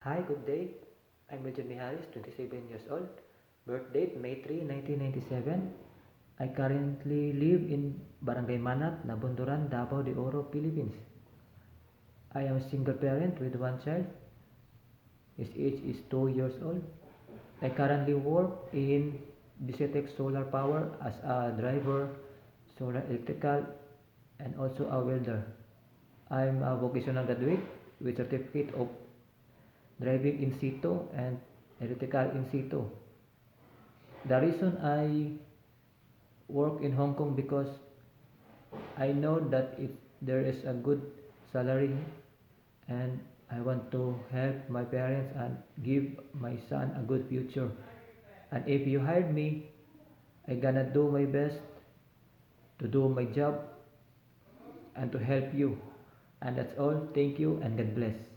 Hi, good day. I'm Benjamin Harris, 27 years old. Birth date May 3, 1997. I currently live in Barangay Manat, Nabunduran, Davao de Oro, Philippines. I am a single parent with one child. His age is 2 years old. I currently work in Bisetech Solar Power as a driver, solar electrical, and also a welder. I'm a vocational graduate with certificate of driving in situ and electrical in situ. The reason I work in Hong Kong because I know that if there is a good salary and I want to help my parents and give my son a good future. And if you hire me, I gonna do my best to do my job and to help you. And that's all. Thank you and God bless.